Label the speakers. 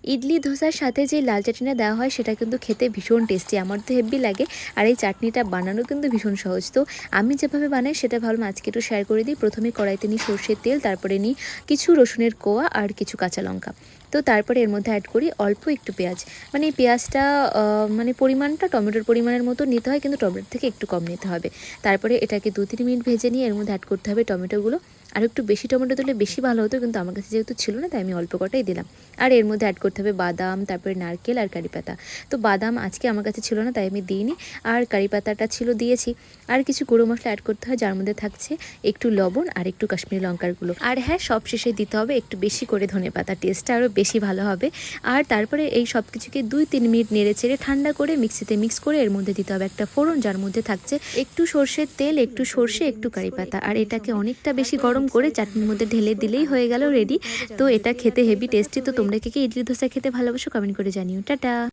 Speaker 1: ইডলি ধোসার সাথে যে লাল চাটনিটা দেওয়া হয় সেটা কিন্তু খেতে ভীষণ টেস্টি, আমার তো হেব্বি লাগে। আর এই চাটনিটা বানানো কিন্তু ভীষণ সহজ। তো আমি যেভাবে বানাই সেটা ভাবলাম আজকে একটু শেয়ার করে দিই। প্রথমে কড়াইতে নিই সর্ষের তেল, তারপরে নিই কিছু রসুনের কোয়া আর কিছু কাঁচা লঙ্কা। তো তারপরে এর মধ্যে অ্যাড করি অল্প একটু পেঁয়াজ। মানে এই পেঁয়াজটা মানে পরিমাণটা টমেটোর পরিমাণের মতো নিতে হয়, কিন্তু টমেটোর থেকে একটু কম নিতে হবে। তারপরে এটাকে 2-3 মিনিট ভেজে নিয়ে এর মধ্যে অ্যাড করতে হবে টমেটোগুলো। আর একটু বেশি টমেটো দিলে বেশি ভালো হতো, কিন্তু আমার কাছে যেহেতু ছিল না তাই আমি অল্প কটাই দিলাম। আর এর মধ্যে অ্যাড করতে হবে বাদাম, তারপরে নারকেল আর কারি পাতা। তো বাদাম আজকে আমার কাছে ছিল না তাই আমি দিইনি, আর কারি পাতাটা ছিল দিয়েছি। আর কিছু গুঁড়ো মশলা অ্যাড করতে হয়, যার মধ্যে থাকছে একটু লবণ আর একটু কাশ্মীরি লঙ্কার গুঁড়ো। আর হ্যাঁ, সব শেষে দিতে হবে একটু বেশি করে ধনেপাতা, টেস্টটা আরও বেশি ভালো হবে। আর তারপরে এই সব কিছুকে 2-3 মিনিট নেড়ে চেড়ে ঠান্ডা করে মিক্সিতে মিক্স করে এর মধ্যে দিতে হবে একটা ফোড়ন, যার মধ্যে থাকছে একটু সর্ষের তেল, একটু সর্ষে, একটু কারি পাতা। আর এটাকে অনেকটা বেশি গরম করে চাটনির মধ্যে ঢেলে দিলেই হয়ে গেল রেডি। তো এটা খেতে হেভি টেস্টি। তো তোমরা কে কে ইডলি ধোসা খেতে ভালোবাসো কমেন্ট করে জানিও। টাটা।